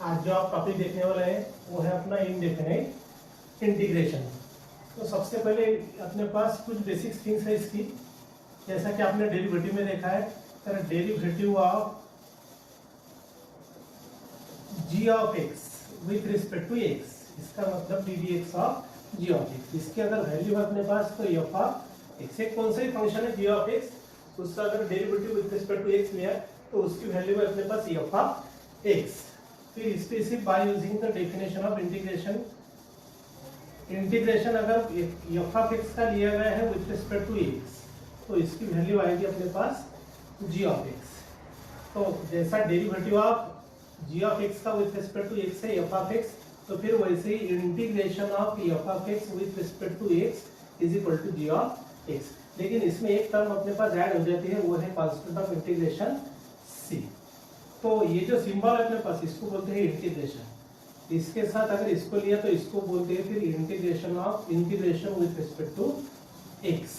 आज जो आप टॉपिक देखने वाले हैं वो है अपना इनडेफिनाइट इंटीग्रेशन। तो सबसे पहले अपने पास कुछ बेसिक थिंग्स है इसकी, जैसा कि आपने डेरिवेटिव में देखा है, derivative of g of x with respect to x, इसका मतलब D D X of g of x। इसकी अगर वैल्यू है अपने पास तो f ऑफ x, एक कौन सा ही फंक्शन है g ऑफ x, उसका अगर derivative with respect to x लिया तो उसकी वैल्यू है अपने पास f ऑफ x। फिर इससे by using the definition of integration, integration अगर f ऑफ x का लिया गया है विथ रिस्पेक्ट टू x तो इसकी वैल्यू आएगी अपने पास g ऑफ x। तो जैसा derivative of g of x का विथ रिस्पेक्ट टू x है f ऑफ x, तो फिर वैसे ही integration of f of x with respect to x is equal to g of x। लेकिन इसमें एक टर्म अपने पास ऐड हो जाती है, वो है कांस्टेंट ऑफ इंटीग्रेशन c। तो ये जो सिंबल है अपने पास, इसको बोलते हैं इंटीग्रेशन। इसके साथ अगर इसको लिया तो इसको बोलते हैं फिर integration with respect to x।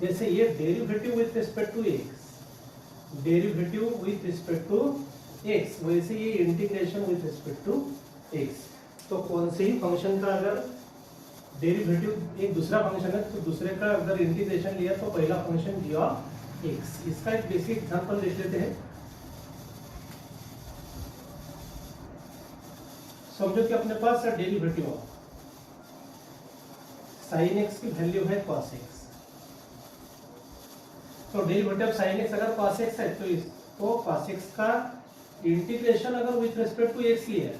जैसे ये derivative with respect to x, derivative with respect to x, वैसे ये integration with respect to x। तो कौन से ही फंक्शन का अगर डेरिवेटिव एक दूसरा फंक्शन है तो दूसरे का अगर इंटीग्रेशन लिया तो पहला फंक्शन g ऑफ x। इसका एक बेसिक एग्जांपल देख लेते हैं। समझो कि अपने पास डेरिवेटिव ऑफ sin x की वैल्यू है cos x। तो डेरिवेटिव sin x अगर cos x है तो इसको cos x का इंटीग्रेशन अगर विथ रिस्पेक्ट टू x लिया है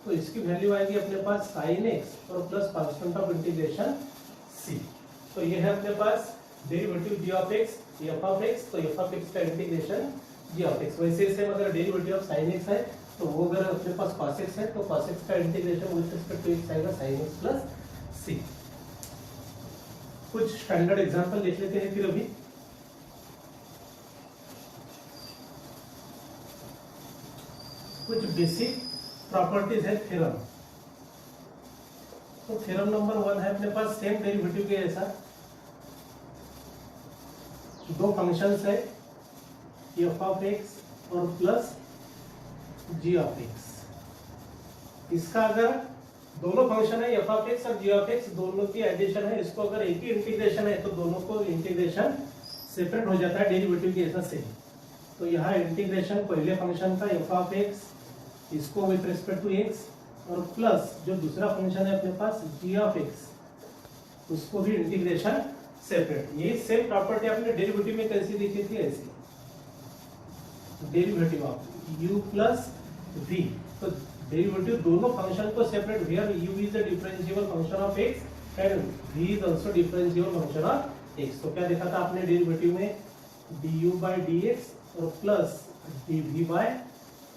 तो इसकी वैल्यू आएगी अपने पास sin x और plus constant of integration c। तो ये है अपने पास derivative g of x, f of x, तो f ऑफ x का इंटीग्रेशन g ऑफ x। वैसे सेम अगर डेरिवेटिव ऑफ sin x है तो वो अगर अपने पास cos x है तो cos x का integration with respect to x आएगा sin x प्लस c। कुछ स्टैंडर्ड एग्जांपल देख लेते हैं फिर अभी। कुछ बेसिक प्रॉपर्टीज है थ्योरम। तो थ्योरम नंबर 1 है अपने पास सेम डेरिवेटिव के जैसा, दो फंक्शंस है f ऑफ x और प्लस g ऑफ x। इसका अगर दोनों फंक्शन है f ऑफ x और g ऑफ x, दोनों की एडिशन है, इसको अगर एक ही इंटीग्रेशन है तो दोनों को इंटीग्रेशन सेपरेट हो जाता है डेरिवेटिव के जैसा सेम। तो यहाँ इंटीग्रेशन पहले फंक्शन का f ऑफ x, इसको विथ रिस्पेक्ट टू x, और प्लस जो दूसरा फंक्शन है अपने पास g ऑफ x, उसको भी इंटीग्रेशन सेपरेट। ये सेम प्रॉपर्टी आपने डेरिवेटिव में कैसी देखी थी, ऐसी derivative of u plus v। तो डेरिवेटिव दोनों फंक्शन को separate, where u is the differentiable function of x and v is also differentiable function of x। तो क्या देखा था आपने डेरिवेटिव में, du बाय dx और प्लस dv बाय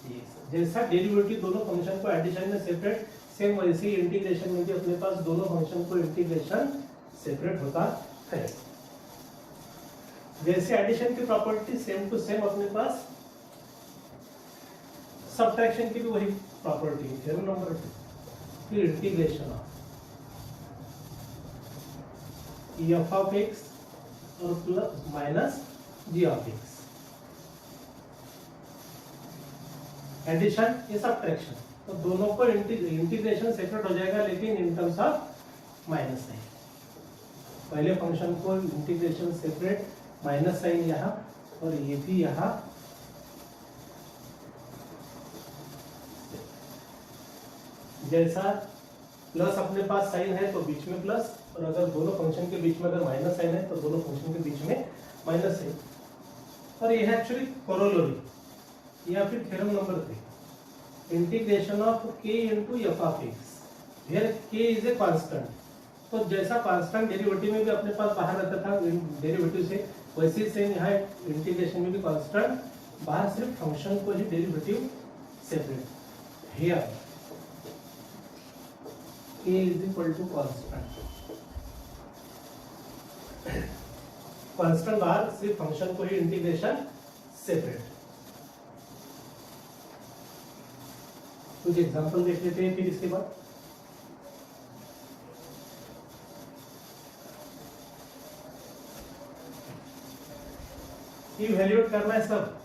dx। जैसा डेरिवेटिव दोनों फंक्शन को एडिशन में सेपरेट, सेम वैसे ही इंटीग्रेशन में भी अपने पास दोनों फंक्शन को इंटीग्रेशन सेपरेट होता है। जैसे एडिशन की प्रॉपर्टी सेम टू सेम अपने पास सब्ट्रैक्शन की भी वही प्रॉपर्टी है। थ्योरम नंबर 2, फिर integration of f of x और plus minus g of x। Addition ये सब्ट्रैक्शन, तो दोनों को इंटीग्रेशन सेपरेट हो जाएगा, लेकिन in terms of minus sign. पहले फंक्शन को इंटीग्रेशन सेपरेट, माइनस साइन यहाँ और ये भी यहाँ, जैसा प्लस अपने पास साइन है तो बीच में प्लस, और अगर दोनों फंक्शन के बीच में अगर माइनस साइन है तो दोनों फंक्शन के बीच में माइनस साइन। और ये है एक्चुअली कोरोलरी या फिर theorem number 3, integration of k into f of x, where k is a constant. तो जैसा कांस्टेंट डेरिवेटिव में भी अपने पास बाहर रहता था डेरिवेटिव से, वैसे सेम यहाँ इंटीग्रेशन में भी कांस्टेंट बाहर, सिर्फ फंक्शन को ही derivative separate. Here k is equal to constant, constant बाहर, सिर्फ फंक्शन को ही इंटीग्रेशन सेपरेट। कुछ एग्जांपल देख लेते हैं फिर इसके बाद। इवैल्यूएट करना है सब।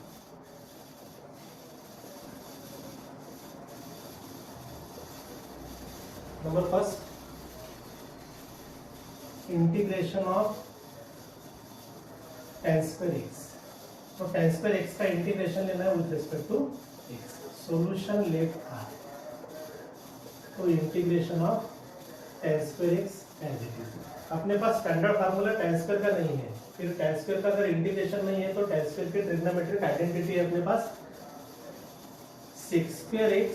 Number first, integration of tan square x। तो tan स्क्वायर x का इंटीग्रेशन लेना है with respect to x। Solution let R. तो integration of tan square x as it is. अपने पास स्टैंडर्ड फार्मूला tan स्क्वायर का नहीं है, फिर tan स्क्वायर का अगर इंटीग्रेशन नहीं है तो tan स्क्वायर की ट्रिग्नोमेट्रिक आइडेंटिटी है अपने पास sec स्क्वायर x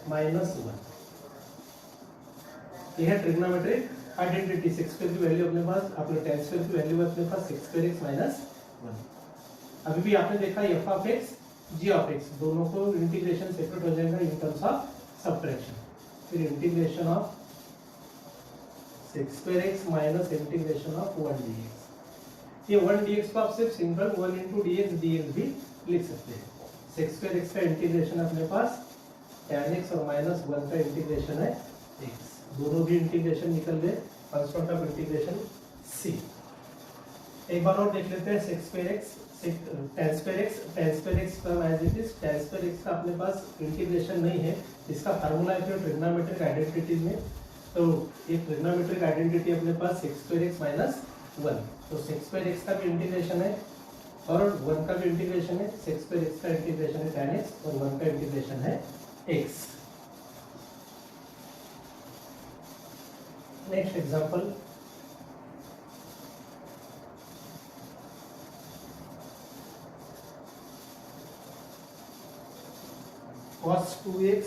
माइनस 1। यह है ट्रिग्नोमेट्रिक आइडेंटिटी। sec स्क्वायर की वैल्यू अपने पास, अपने tan स्क्वायर की वैल्यू अपने पास sec स्क्वायर x माइनस 1। अभी भी आपने देखा f of x g of x दोनों को इंटीग्रेशन सेपरेट हो जाएगा इन टर्म्स ऑफ सब्ट्रैक्शन। फिर integration of sec square x minus integration of 1 dx। ये 1 dx को आप सिर्फ सिंपल 1 into dx dx भी लिख सकते हैं। sec स्क्वायर x का इंटीग्रेशन अपने पास tan x और माइनस 1 का इंटीग्रेशन है x। दोनों भी इंटीग्रेशन निकल गए, कांस्टेंट ऑफ इंटीग्रेशन c। एक बार और देख लेते हैं sec square x, tan square x का as it is. tan square x का अपने पास इंटीग्रेशन नहीं है, इसका फार्मूला है ट्रिग्नोमेट्रिक आइडेंटिटी में। तो एक ट्रिग्नोमेट्रिक आइडेंटिटी अपने पास sec स्क्वायर x माइनस 1। तो sec स्क्वायर x का भी इंटीग्रेशन है और 1 का भी इंटीग्रेशन है। sec स्क्वायर x का इंटीग्रेशन है tan x और 1 का इंटीग्रेशन है x। Next example, cos 2x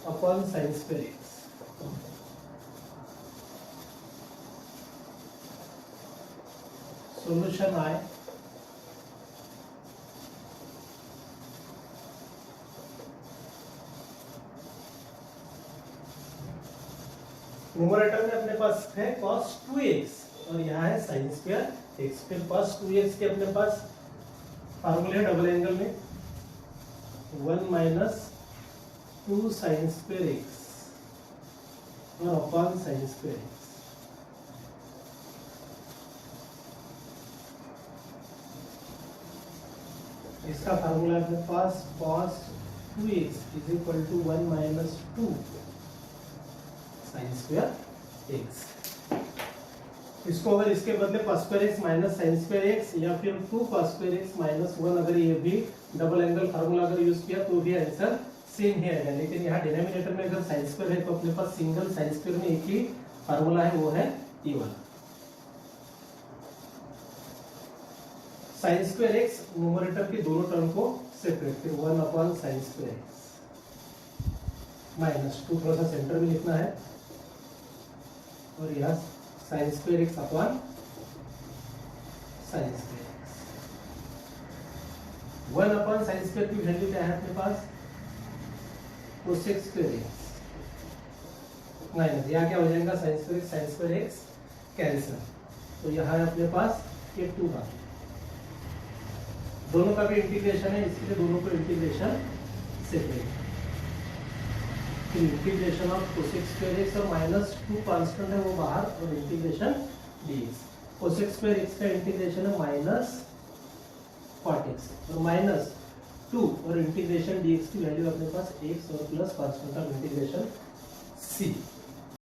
upon sin square x। Solution आए न्यूमरेटर में अपने पास है cos 2x और यहाँ है sin स्क्वायर x। फिर cos 2x के अपने पास फार्मूले है डबल एंगल में 1 माइनस 2 sin स्क्वायर x और अपॉन sin स्क्वायर x। इसका फार्मूला अपने पास cos 2x is equal to 1 minus 2 sin square x। इसको अगर इसके बदले cos square x minus sin square x या फिर 2 cos स्क्वायर x माइनस 1 अगर ये भी डबल एंगल फार्मूला अगर यूज किया तो भी आंसर सेम ही आएगा। लेकिन यहाँ डिनोमिनेटर में अगर sin स्क्वायर है तो अपने पास सिंगल sin स्क्वायर में एक ही फार्मूला है, वो है ये वाला। sin स्क्वायर x न्यूमरेटर के दोनों टर्म को सेपरेट, फिर 1 upon sin square x minus 2, थोड़ा सा सेंटर में लिखना है, और यह sin square x upon sin square x। 1 upon sin square की वैल्यू क्या है अपने पास, cosec स्क्वायर x माइनस यहाँ क्या हो जाएगा sin स्क्वायर x कैंसिल। तो यहाँ है अपने पास ये 2 का, दोनों का भी इंटीग्रेशन है, इसलिए दोनों को integration separate. Integration of cosec square x और माइनस 2 कांस्टेंट है वो बाहर, और integration dx। cosec square x का इंटीग्रेशन है माइनस cot x और माइनस 2 और इंटीग्रेशन dx की वैल्यू अपने पास x और plus constant of integration c।